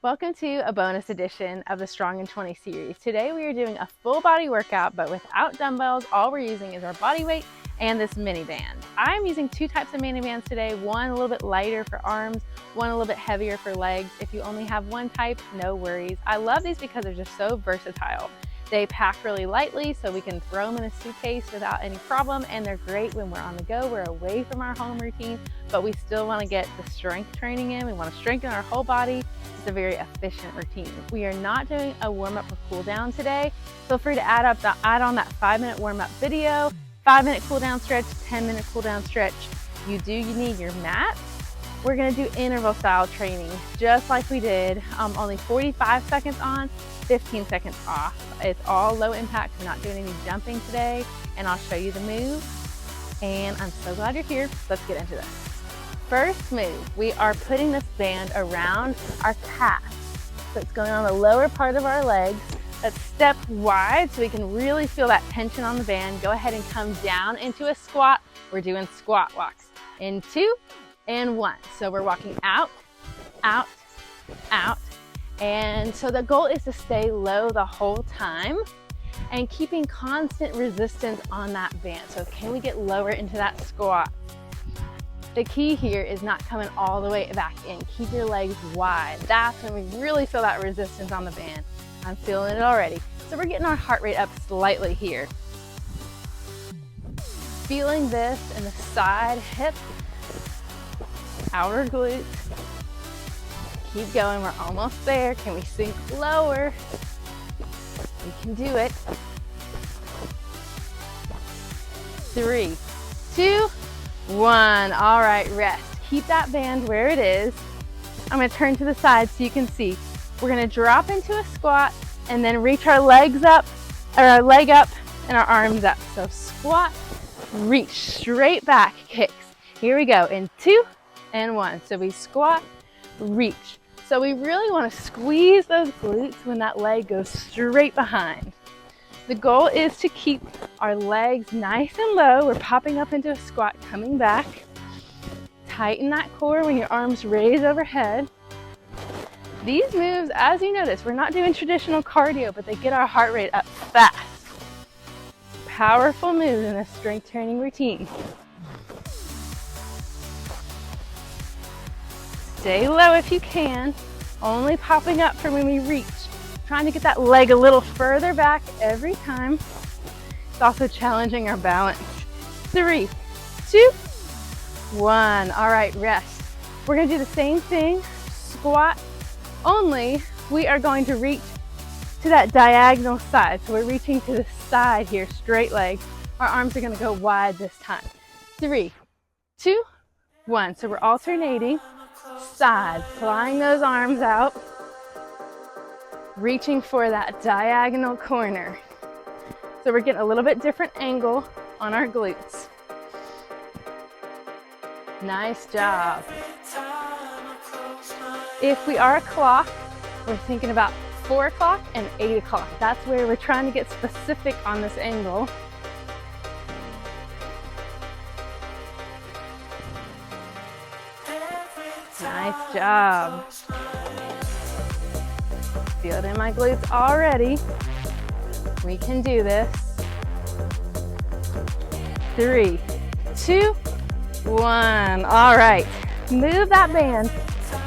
Welcome to a bonus edition of the Strong in 20 series. Today we are doing a full body workout, but without dumbbells. All we're using is our body weight and this mini band. I'm using two types of mini bands today, one a little bit lighter for arms, one a little bit heavier for legs. If you only have one type, no worries. I love these because they're just so versatile. They pack really lightly, so we can throw them in a suitcase without any problem, and they're great when we're on the go. We're away from our home routine, but we still want to get the strength training in. We want to strengthen our whole body. It's a very efficient routine. We are not doing a warm-up or cool down today. Feel free to add on that 5-minute warm-up video, 5-minute cool down stretch, 10-minute cool down stretch. You need your mat. We're going to do interval style training, just like we did, only 45 seconds on, 15 seconds off. It's all low impact. We're not doing any jumping today, and I'll show you the move. And I'm so glad you're here. Let's get into this. First move, we are putting this band around our calf. So it's going on the lower part of our legs. Let's step wide so we can really feel that tension on the band. Go ahead and come down into a squat. We're doing squat walks in 2 and 1. So we're walking out, out, out. And so the goal is to stay low the whole time and keeping constant resistance on that band. So can we get lower into that squat? The key here is not coming all the way back in. Keep your legs wide. That's when we really feel that resistance on the band. I'm feeling it already. So we're getting our heart rate up slightly here. Feeling this in the side hip, outer glutes. Keep going, we're almost there. Can we sink lower? We can do it. 3, 2, 1. All right, rest. Keep that band where it is. I'm gonna turn to the side so you can see. We're gonna drop into a squat and then reach our legs up, or our leg up and our arms up. So squat, reach, straight back kicks. Here we go in 2 and 1. So we squat, reach. So we really want to squeeze those glutes when that leg goes straight behind. The goal is to keep our legs nice and low. We're popping up into a squat, coming back. Tighten that core when your arms raise overhead. These moves, as you notice, we're not doing traditional cardio, but they get our heart rate up fast. Powerful moves in a strength training routine. Stay low if you can, only popping up for when we reach. Trying to get that leg a little further back every time. It's also challenging our balance. 3, 2, 1. All right, rest. We're gonna do the same thing, squat, only we are going to reach to that diagonal side. So we're reaching to the side here, straight leg. Our arms are gonna go wide this time. 3, 2, 1. So we're alternating. Side, flying those arms out, reaching for that diagonal corner. So we're getting a little bit different angle on our glutes. Nice job. If we are a clock, we're thinking about 4 o'clock and 8 o'clock. That's where we're trying to get specific on this angle. Nice job. Feel it in my glutes already. We can do this. 3, 2, 1. All right. Move that band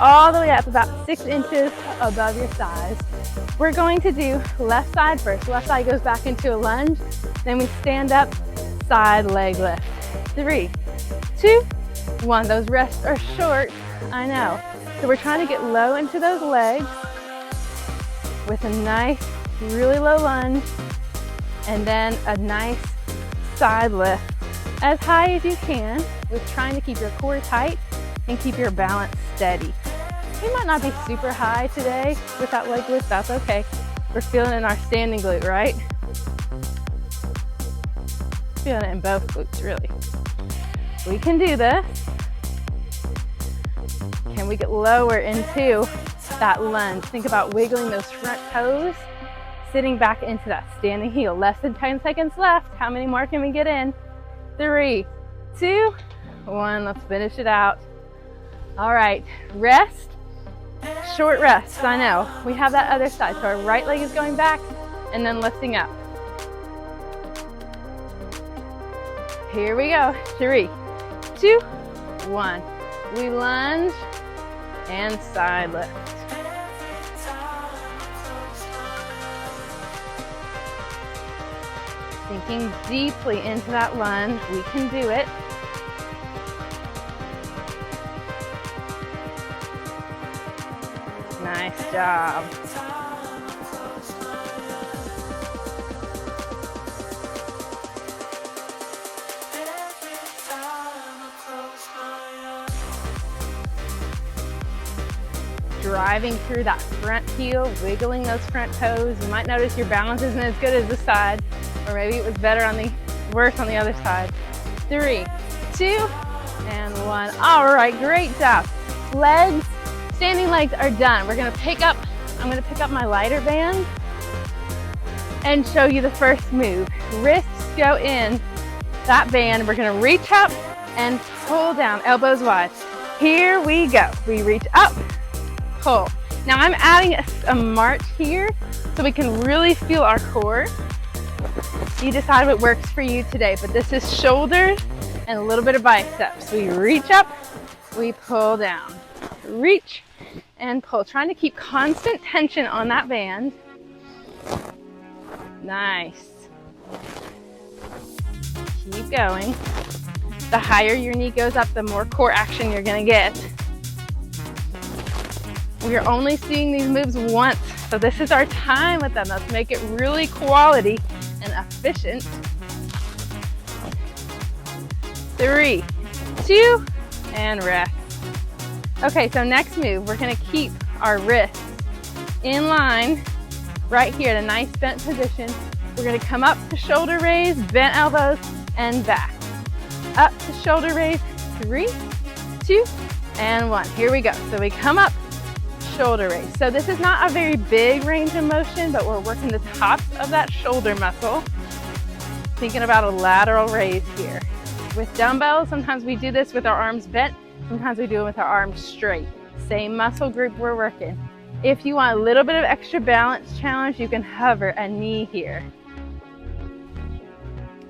all the way up about 6 inches above your thighs. We're going to do left side first. Left side goes back into a lunge. Then we stand up, side leg lift. 3, 2, 1. Those rests are short. I know. So we're trying to get low into those legs with a nice, really low lunge, and then a nice side lift as high as you can, with trying to keep your core tight and keep your balance steady. We might not be super high today with that leg lift. That's okay. We're feeling it in our standing glute, right? Feeling it in both glutes, really. We can do this. Can we get lower into that lunge? Think about wiggling those front toes, sitting back into that standing heel. Less than 10 seconds left. How many more can we get in? 3, 2, 1. Let's finish it out. All right, rest. Short rests, I know. We have that other side, so our right leg is going back and then lifting up. Here we go. 3, 2, 1. We lunge and side lift. Sinking deeply into that lunge. We can do it. Nice job. Driving through that front heel, wiggling those front toes. You might notice your balance isn't as good as this side, or maybe it was worse on the other side. 3, 2, and 1. All right, great job. Legs, standing legs are done. I'm gonna pick up my lighter band and show you the first move. Wrists go in that band. We're gonna reach up and pull down, elbows wide. Here we go. We reach up, pull. Now I'm adding a march here so we can really feel our core. You decide what works for you today, but this is shoulders and a little bit of biceps. We reach up, we pull down. Reach and pull, trying to keep constant tension on that band. Nice. Keep going. The higher your knee goes up, the more core action you're gonna get. We are only seeing these moves once, so this is our time with them. Let's make it really quality and efficient. 3, 2, and rest. Okay, so next move, we're gonna keep our wrists in line right here in a nice bent position. We're gonna come up to shoulder raise, bent elbows, and back. Up to shoulder raise, 3, 2, and 1. Here we go. So we come up, shoulder raise. So this is not a very big range of motion, but we're working the tops of that shoulder muscle. Thinking about a lateral raise here. With dumbbells, sometimes we do this with our arms bent, sometimes we do it with our arms straight. Same muscle group we're working. If you want a little bit of extra balance challenge, you can hover a knee here.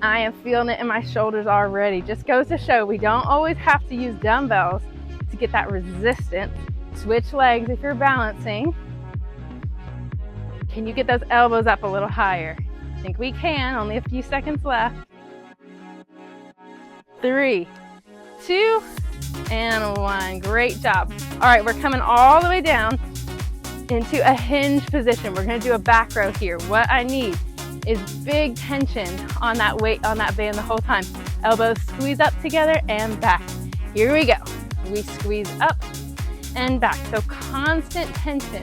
I am feeling it in my shoulders already. Just goes to show we don't always have to use dumbbells to get that resistance. Switch legs if you're balancing. Can you get those elbows up a little higher? I think we can, only a few seconds left. 3, 2, and 1. Great job. All right, we're coming all the way down into a hinge position. We're gonna do a back row here. What I need is big tension on that weight, on that band the whole time. Elbows squeeze up together and back. Here we go. We squeeze up and back. So constant tension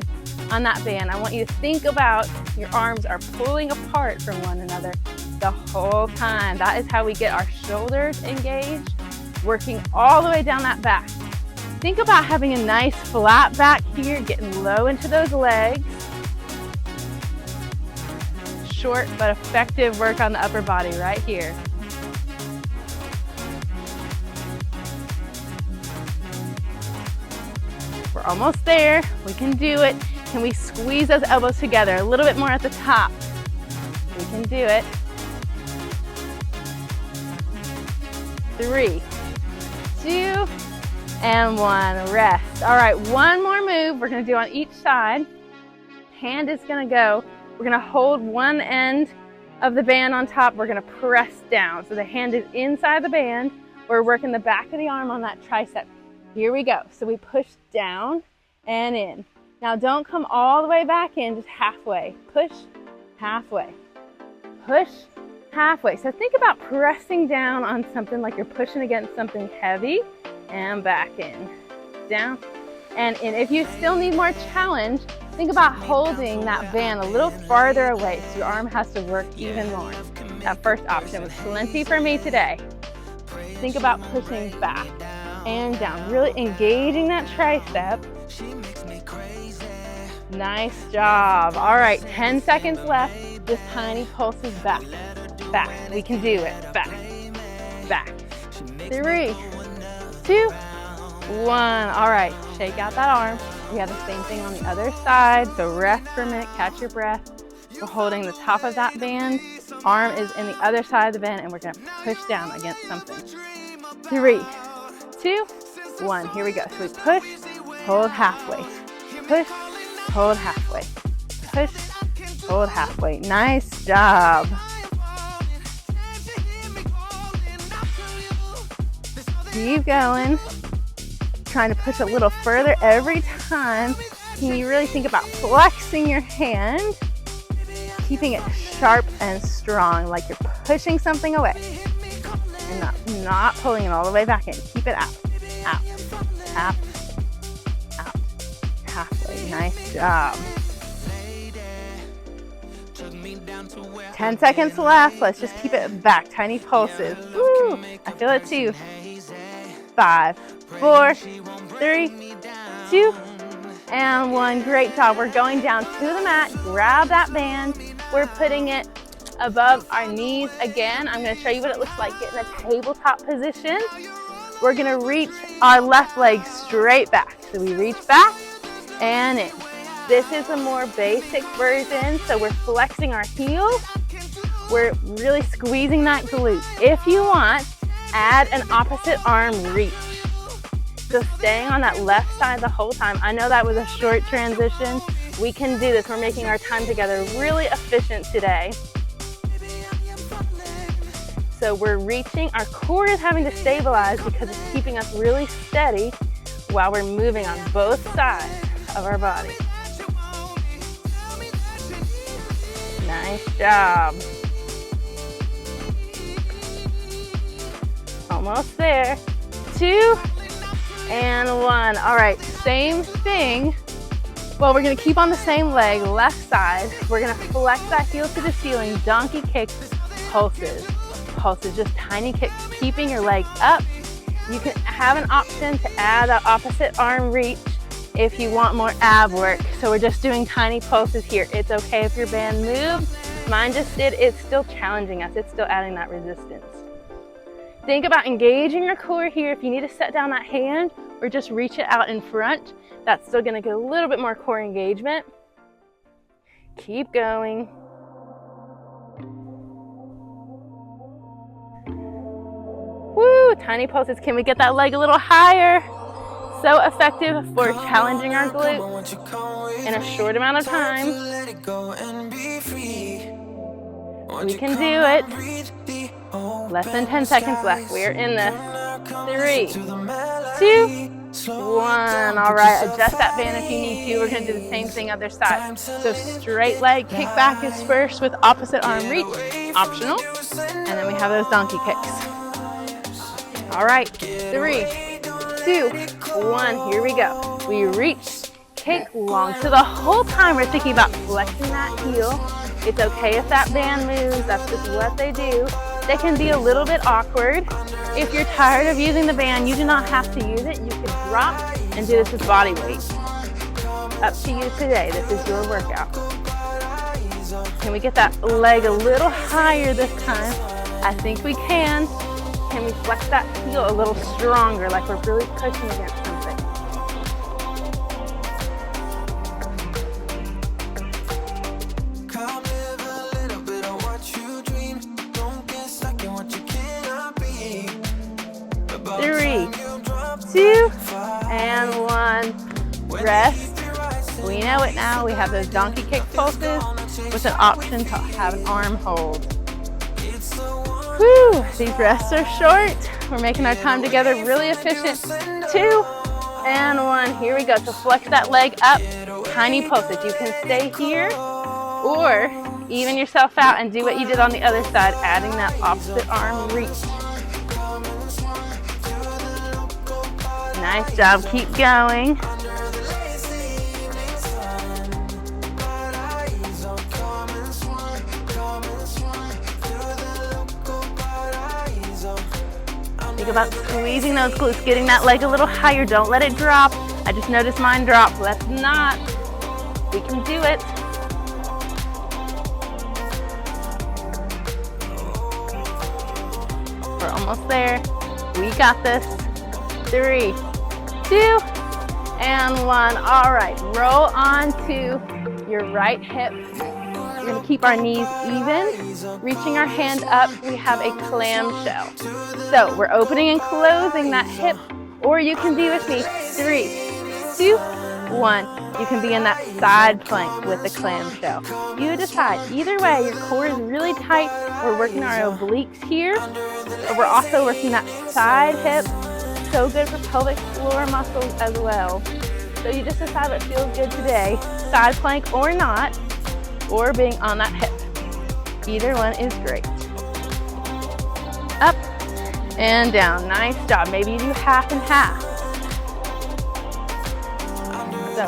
on that band. I want you to think about your arms are pulling apart from one another the whole time. That is how we get our shoulders engaged, working all the way down that back. Think about having a nice flat back here, getting low into those legs. Short but effective work on the upper body right here. We're almost there. We can do it. Can we squeeze those elbows together a little bit more at the top? We can do it. 3, 2, and 1. Rest. All right, one more move we're gonna do on each side. Hand is gonna go. We're gonna hold one end of the band on top. We're gonna press down. So the hand is inside the band. We're working the back of the arm on that tricep. Here we go. So we push down and in. Now don't come all the way back in, just halfway. Push, halfway. Push, halfway. So think about pressing down on something like you're pushing against something heavy and back in. Down and in. If you still need more challenge, think about holding that band a little farther away so your arm has to work even more. That first option was plenty for me today. Think about pushing back and down, really engaging that tricep. Nice job. All right, 10 seconds left. Just tiny pulses back, back. We can do it. Back, back. 3, 2, 1. All right, shake out that arm. We have the same thing on the other side. So rest for a minute, catch your breath. We're holding the top of that band. Arm is in the other side of the band, and we're gonna push down against something. 3, 2, 1, here we go. So we push, hold halfway. Push, hold halfway. Push, hold halfway. Nice job. Keep going. Trying to push a little further every time. Can you really think about flexing your hand, keeping it sharp and strong, like you're pushing something away and not pulling it all the way back in. Keep it out, out, out, out, halfway. Nice job. 10 seconds left. Let's just keep it back. Tiny pulses. Woo! I feel it too. 5, 4, 3, 2, and 1. Great job. We're going down to the mat. Grab that band. We're putting it above our knees again. I'm going to show you what it looks like. Get in a tabletop position. We're going to reach our left leg straight back. So we reach back and in. This is a more basic version. So we're flexing our heels. We're really squeezing that glute. If you want, add an opposite arm reach. So staying on that left side the whole time. I know that was a short transition. We can do this. We're making our time together really efficient today. So we're reaching. Our core is having to stabilize because it's keeping us really steady while we're moving on both sides of our body. Nice job. Almost there. 2 and 1. All right, same thing. Well, we're gonna keep on the same leg, left side. We're gonna flex that heel to the ceiling, donkey kicks, pulses. Pulses, just tiny kicks, keeping your leg up. You can have an option to add that opposite arm reach if you want more ab work. So we're just doing tiny pulses here. It's okay if your band moves. Mine just did. It's still challenging us. It's still adding that resistance. Think about engaging your core here. If you need to set down that hand or just reach it out in front, that's still gonna get a little bit more core engagement. Keep going. Woo, tiny pulses. Can we get that leg a little higher? So effective for challenging our glute in a short amount of time. We can do it. Less than 10 seconds left. We're in this. 3, 2, 1. All right, adjust that band if you need to. We're gonna do the same thing other side. So straight leg kickback is first with opposite arm reach, optional. And then we have those donkey kicks. All right, 3, 2, 1, here we go. We reach, kick long. So the whole time we're thinking about flexing that heel. It's okay if that band moves, that's just what they do. They can be a little bit awkward. If you're tired of using the band, you do not have to use it. You can drop and do this with body weight. Up to you today, this is your workout. Can we get that leg a little higher this time? I think we can. Can we flex that heel a little stronger, like we're really pushing against something? Three, 2, and 1. Rest. We know it now. We have those donkey kick pulses with an option to have an arm hold. Whew, these rests are short. We're making our time together really efficient. 2, and 1. Here we go. So flex that leg up. Tiny pulses. You can stay here or even yourself out and do what you did on the other side, adding that opposite arm reach. Nice job. Keep going. Think about squeezing those glutes, getting that leg a little higher. Don't let it drop. I just noticed mine drop. Let's not. We can do it. We're almost there. We got this. 3, 2, and 1. All right, roll on to your right hip. We're gonna keep our knees even, reaching our hand up. We have a clamshell. So we're opening and closing that hip, or you can be with me. 3, 2, 1. You can be in that side plank with the clamshell. You decide. Either way, your core is really tight. We're working our obliques here, but we're also working that side hip. So good for pelvic floor muscles as well. So you just decide what feels good today. Side plank or not, or being on that hip. Either one is great. Up and down. Nice job. Maybe you do half and half. So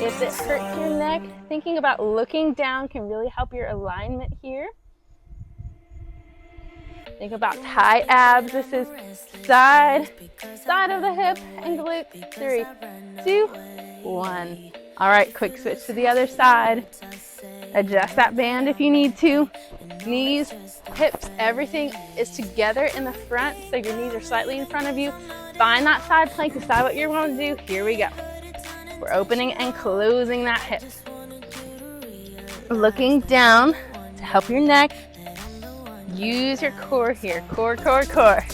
if it hurts your neck, thinking about looking down can really help your alignment here. Think about thigh abs. This is side of the hip and glute. 3, 2, 1. All right, quick switch to the other side. Adjust that band if you need to. Knees, hips, everything is together in the front, so your knees are slightly in front of you. Find that side plank, decide what you want to do. Here we go. We're opening and closing that hip. Looking down to help your neck. Use your core here. Core, core, core.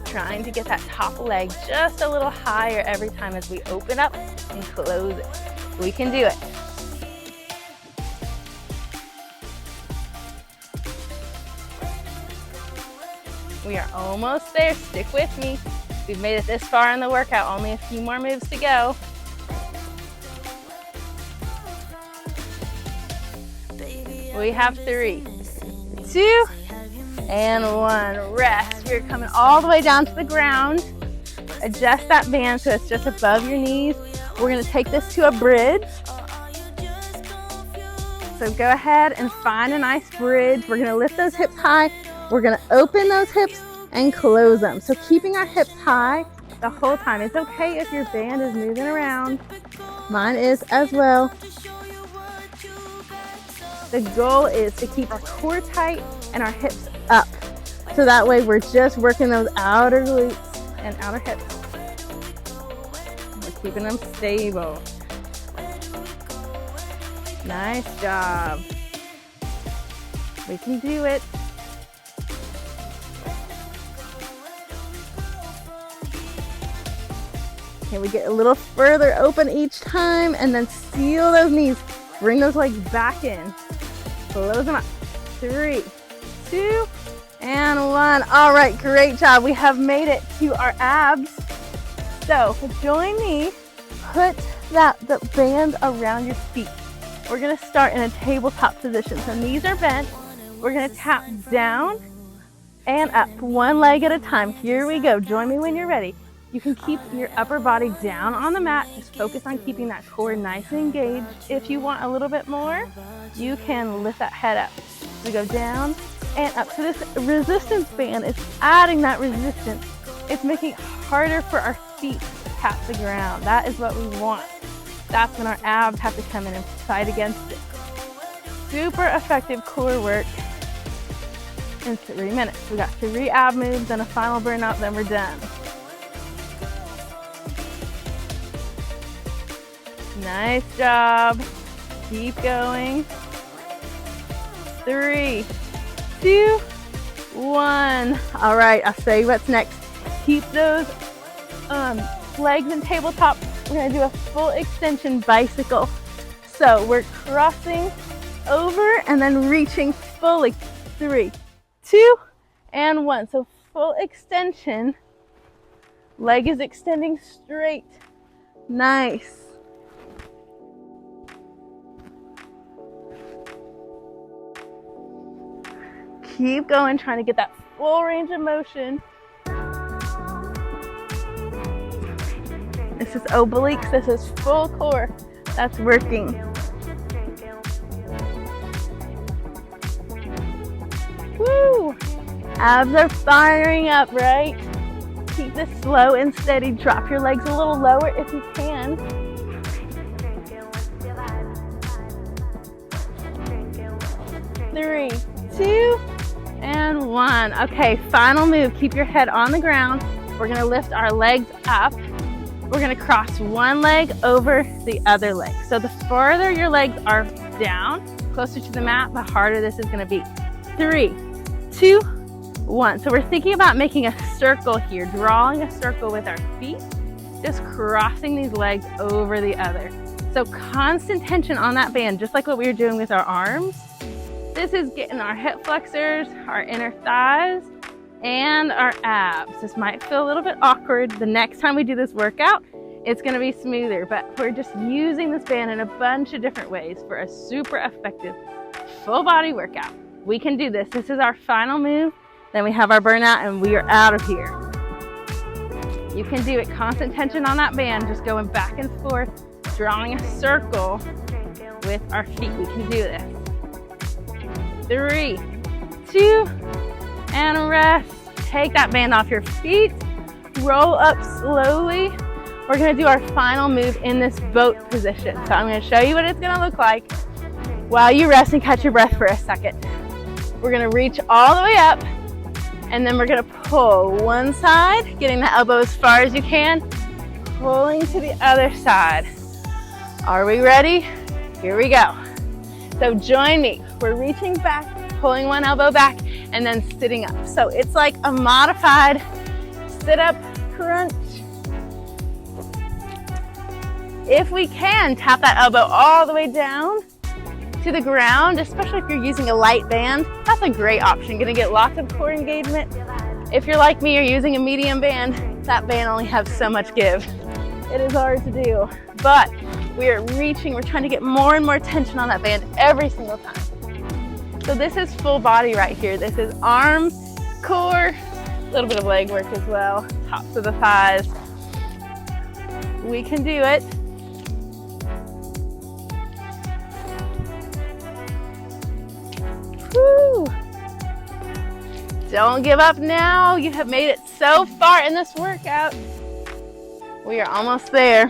Trying to get that top leg just a little higher every time as we open up and close it. We can do it. We are almost there. Stick with me. We've made it this far in the workout. Only a few more moves to go. We have 3, 2, and 1. Rest. We're coming all the way down to the ground. Adjust that band so it's just above your knees. We're going to take this to a bridge. So go ahead and find a nice bridge. We're going to lift those hips high. We're going to open those hips and close them. So keeping our hips high the whole time. It's okay if your band is moving around. Mine is as well. The goal is to keep our core tight and our hips up. So that way we're just working those outer glutes and outer hips. We're keeping them stable. Nice job. We can do it. Can we get a little further open each time and then seal those knees. Bring those legs back in. Close them up. 3, 2, and 1. All right, great job. We have made it to our abs. So join me. Put the band around your feet. We're gonna start in a tabletop position. So knees are bent. We're gonna tap down and up, one leg at a time. Here we go. Join me when you're ready. You can keep your upper body down on the mat. Just focus on keeping that core nice and engaged. If you want a little bit more, you can lift that head up. We go down and up. So this resistance band is adding that resistance. It's making it harder for our feet to tap the ground. That is what we want. That's when our abs have to come in and fight against it. Super effective core work in 3 minutes. We got 3 ab moves and a final burnout, then we're done. Nice job. Keep going. 3, 2, 1. All right, I'll show you what's next. Keep those legs in tabletop. We're gonna do a full extension bicycle. So we're crossing over and then reaching fully. 3, 2, and 1. So full extension. Leg is extending straight. Nice. Keep going, trying to get that full range of motion. This is obliques, this is full core. That's working. Woo! Abs are firing up, right? Keep this slow and steady. Drop your legs a little lower if you can. 3, 2, and 1. Okay, final move. Keep your head on the ground. We're gonna lift our legs up. We're gonna cross one leg over the other leg. So the farther your legs are down, closer to the mat, the harder this is gonna be. 3, 2, 1. So we're thinking about making a circle here, drawing a circle with our feet, just crossing these legs over the other. So constant tension on that band, just like what we were doing with our arms. This is getting our hip flexors, our inner thighs, and our abs. This might feel a little bit awkward. The next time we do this workout, it's gonna be smoother, but we're just using this band in a bunch of different ways for a super effective full body workout. We can do this. This is our final move. Then we have our burnout and we are out of here. You can do it. Constant tension on that band, just going back and forth, drawing a circle with our feet. We can do this. 3, 2, and rest. Take that band off your feet. Roll up slowly. We're gonna do our final move in this boat position. So I'm gonna show you what it's gonna look like while you rest and catch your breath for a second. We're gonna reach all the way up, and then we're gonna pull one side, getting the elbow as far as you can, pulling to the other side. Are we ready? Here we go. So join me. We're reaching back, pulling one elbow back, and then sitting up. So it's like a modified sit-up crunch. If we can, tap that elbow all the way down to the ground, especially if you're using a light band. That's a great option. Gonna get lots of core engagement. If you're like me, you're using a medium band, that band only has so much give. It is hard to do, but we are reaching, we're trying to get more and more tension on that band every single time. So this is full body right here. This is arms, core, a little bit of leg work as well, tops of the thighs. We can do it. Woo! Don't give up now. You have made it so far in this workout. We are almost there.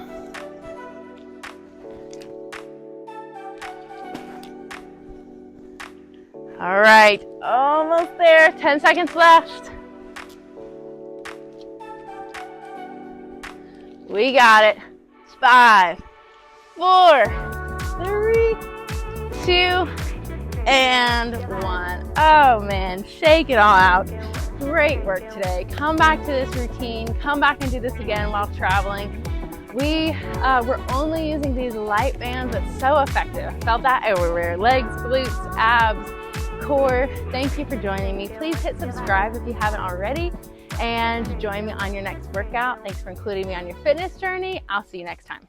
All right, almost there. 10 seconds left. We got it. 5, 4, 3, 2, and 1. Oh man, shake it all out. Great work today. Come back to this routine. Come back and do this again while traveling. We're only using these light bands. It's so effective. I felt that everywhere. Legs, glutes, abs, core. Thank you for joining me. Please hit subscribe if you haven't already, and join me on your next workout. Thanks for including me on your fitness journey. I'll see you next time.